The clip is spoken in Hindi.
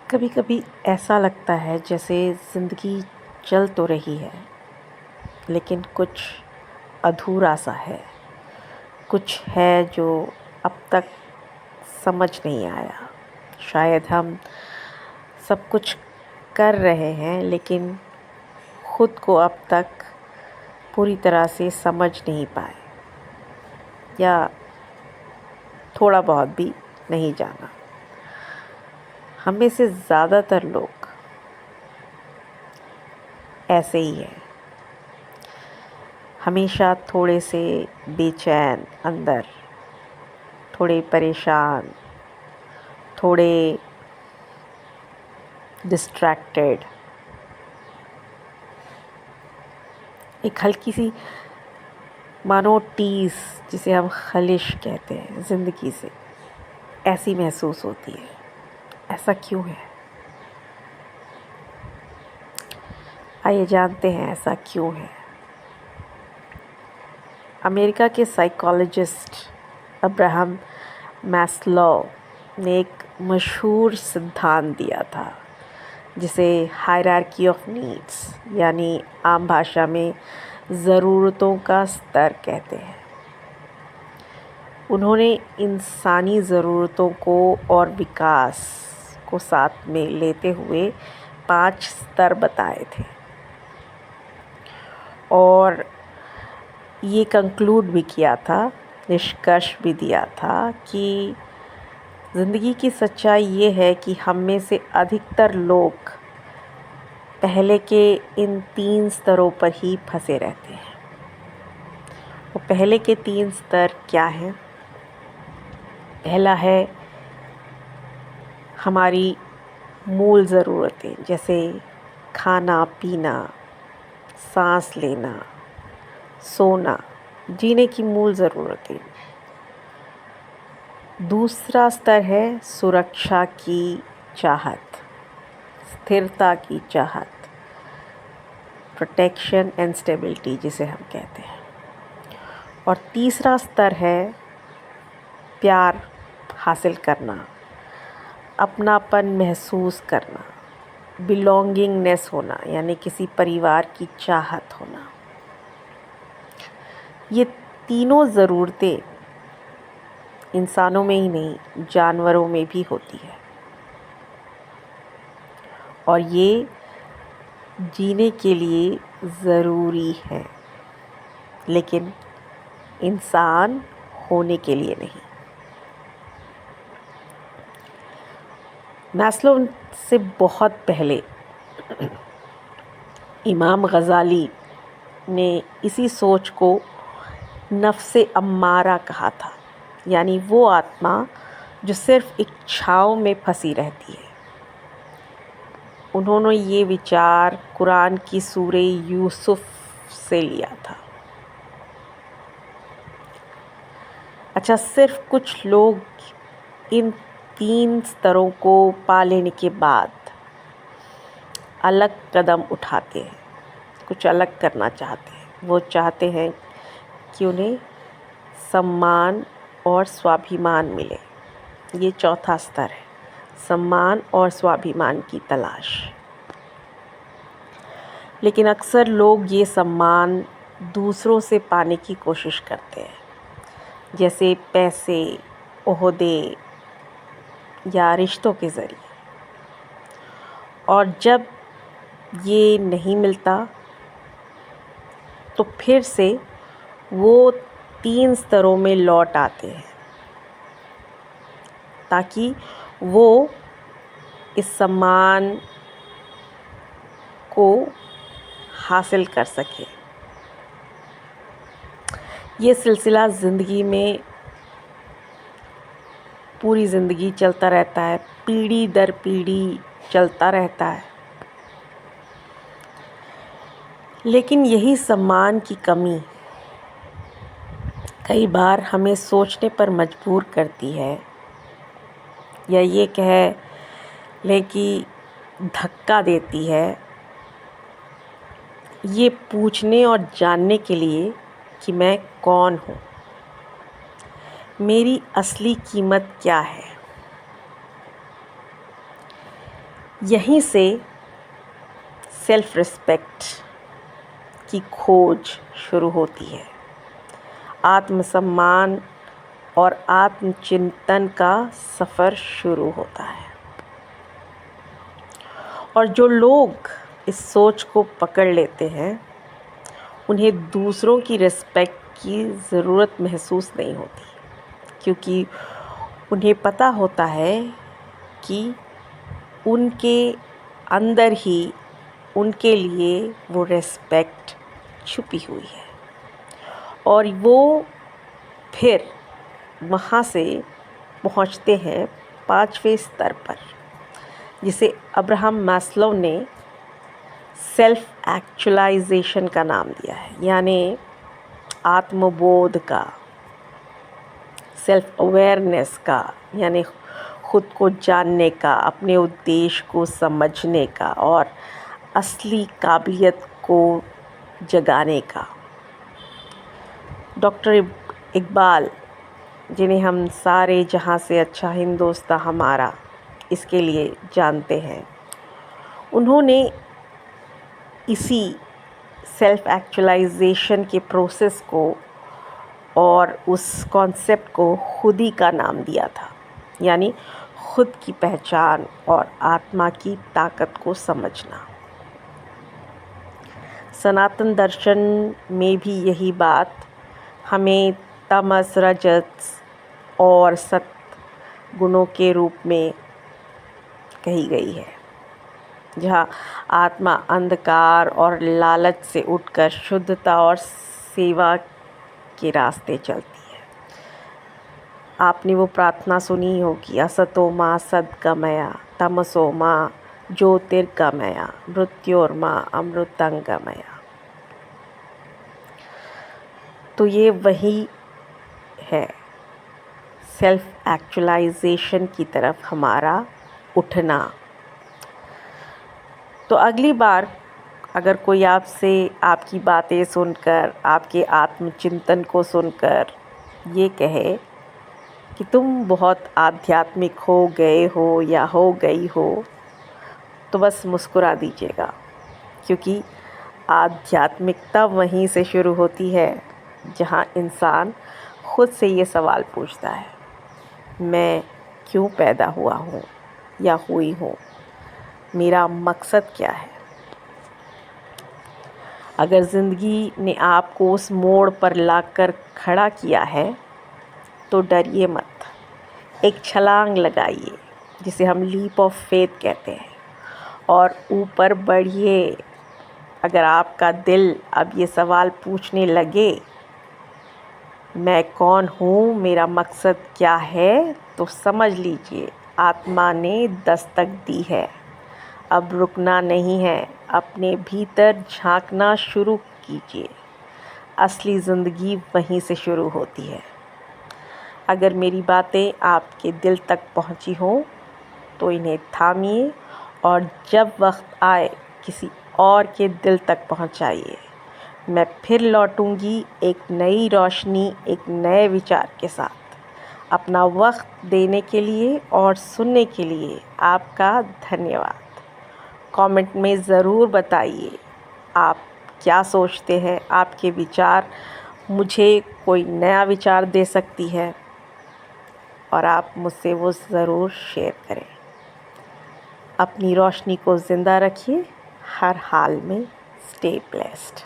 कभी कभी ऐसा लगता है जैसे ज़िंदगी चल तो रही है लेकिन कुछ अधूरा सा है। कुछ है जो अब तक समझ नहीं आया। शायद हम सब कुछ कर रहे हैं लेकिन ख़ुद को अब तक पूरी तरह से समझ नहीं पाए या थोड़ा बहुत भी नहीं जाना। हम में से ज़्यादातर लोग ऐसे ही हैं, हमेशा थोड़े से बेचैन अंदर, थोड़े परेशान, थोड़े डिस्ट्रैक्टेड। एक हल्की सी मानो टीस जिसे हम खलिश कहते हैं ज़िंदगी से, ऐसी महसूस होती है। ऐसा क्यों है? आइए जानते हैं ऐसा क्यों है। अमेरिका के साइकोलॉजिस्ट अब्राहम मैस्लो ने एक मशहूर सिद्धांत दिया था जिसे हायरार्की ऑफ नीड्स यानी आम भाषा में ज़रूरतों का स्तर कहते हैं। उन्होंने इंसानी ज़रूरतों को और विकास को साथ में लेते हुए 5 स्तर बताए थे और ये कंक्लूड भी किया था, निष्कर्ष भी दिया था कि ज़िंदगी की सच्चाई ये है कि हम में से अधिकतर लोग पहले के इन 3 स्तरों पर ही फंसे रहते हैं। वो पहले के 3 स्तर क्या हैं? पहला है हमारी मूल ज़रूरतें, जैसे खाना पीना, सांस लेना, सोना, जीने की मूल ज़रूरतें। दूसरा स्तर है सुरक्षा की चाहत, स्थिरता की चाहत, प्रोटेक्शन एंड स्टेबिलिटी जिसे हम कहते हैं। और तीसरा स्तर है प्यार हासिल करना, अपनापन महसूस करना, बिलोंगिंगनेस होना यानी किसी परिवार की चाहत होना। ये तीनों ज़रूरतें इंसानों में ही नहीं, जानवरों में भी होती है और ये जीने के लिए ज़रूरी है, लेकिन इंसान होने के लिए नहीं। मैस्लो से बहुत पहले इमाम गज़ाली ने इसी सोच को नफ्से अम्मारा कहा था, यानी वो आत्मा जो सिर्फ इच्छाओं में फंसी रहती है। उन्होंने ये विचार कुरान की सूरे यूसुफ से लिया था। अच्छा, सिर्फ कुछ लोग इन 3 स्तरों को पा लेने के बाद अलग कदम उठाते हैं, कुछ अलग करना चाहते हैं। वो चाहते हैं कि उन्हें सम्मान और स्वाभिमान मिले। ये चौथा स्तर है, सम्मान और स्वाभिमान की तलाश। लेकिन अक्सर लोग ये सम्मान दूसरों से पाने की कोशिश करते हैं, जैसे पैसे, ओहदे या रिश्तों के ज़रिए। और जब ये नहीं मिलता तो फिर से वो 3 स्तरों में लौट आते हैं ताकि वो इस सम्मान को हासिल कर सके। ये सिलसिला ज़िंदगी में पूरी ज़िंदगी चलता रहता है, पीढ़ी दर पीढ़ी चलता रहता है। लेकिन यही सम्मान की कमी कई बार हमें सोचने पर मजबूर करती है, या ये कह लें कि धक्का देती है, ये पूछने और जानने के लिए कि मैं कौन हूँ, मेरी असली कीमत क्या है। यहीं से सेल्फ रिस्पेक्ट की खोज शुरू होती है। आत्मसम्मान और आत्मचिंतन का सफ़र शुरू होता है। और जो लोग इस सोच को पकड़ लेते हैं, उन्हें दूसरों की रिस्पेक्ट की ज़रूरत महसूस नहीं होती, क्योंकि उन्हें पता होता है कि उनके अंदर ही उनके लिए वो रिस्पेक्ट छुपी हुई है। और वो फिर वहाँ से पहुँचते हैं 5वें स्तर पर, जिसे अब्राहम मैस्लो ने सेल्फ एक्चुअलाइजेशन का नाम दिया है, यानी आत्मबोध का, सेल्फ अवेयरनेस का, यानी खुद को जानने का, अपने उद्देश्य को समझने का और असली काबिलियत को जगाने का। डॉक्टर इकबाल, जिन्हें हम सारे जहां से अच्छा हिंदोस्तां हमारा इसके लिए जानते हैं, उन्होंने इसी सेल्फ एक्चुअलाइजेशन के प्रोसेस को और उस कॉन्सेप्ट को खुदी का नाम दिया था, यानी खुद की पहचान और आत्मा की ताकत को समझना। सनातन दर्शन में भी यही बात हमें तमस, रजस और सत गुणों के रूप में कही गई है, जहाँ आत्मा अंधकार और लालच से उठकर शुद्धता और सेवा के रास्ते चलती है। आपने वो प्रार्थना सुनी होगी, असतो माँ सद्गमया तमसो माँ ज्योतिर्गमया मृत्योर्मा अमृतंगमया। तो ये वही है, सेल्फ एक्चुअलाइजेशन की तरफ हमारा उठना। तो अगली बार अगर कोई आपसे आपकी बातें सुनकर, आपके आत्मचिंतन को सुनकर ये कहे कि तुम बहुत आध्यात्मिक हो गए हो या हो गई हो, तो बस मुस्कुरा दीजिएगा, क्योंकि आध्यात्मिकता वहीं से शुरू होती है जहाँ इंसान खुद से ये सवाल पूछता है, मैं क्यों पैदा हुआ हूँ या हुई हूँ, मेरा मकसद क्या है। अगर ज़िंदगी ने आपको उस मोड़ पर लाकर खड़ा किया है तो डरिए मत, एक छलांग लगाइए, जिसे हम लीप ऑफ फेथ कहते हैं, और ऊपर बढ़िए। अगर आपका दिल अब ये सवाल पूछने लगे, मैं कौन हूँ, मेरा मकसद क्या है, तो समझ लीजिए आत्मा ने दस्तक दी है। अब रुकना नहीं है, अपने भीतर झांकना शुरू कीजिए। असली ज़िंदगी वहीं से शुरू होती है। अगर मेरी बातें आपके दिल तक पहुंची हों तो इन्हें थामिए, और जब वक्त आए किसी और के दिल तक पहुंचाइए। मैं फिर लौटूंगी एक नई रोशनी, एक नए विचार के साथ। अपना वक्त देने के लिए और सुनने के लिए आपका धन्यवाद। कमेंट में ज़रूर बताइए आप क्या सोचते हैं। आपके विचार मुझे कोई नया विचार दे सकती है, और आप मुझसे वो ज़रूर शेयर करें। अपनी रोशनी को ज़िंदा रखिए, हर हाल में स्टे ब्लेस्ड।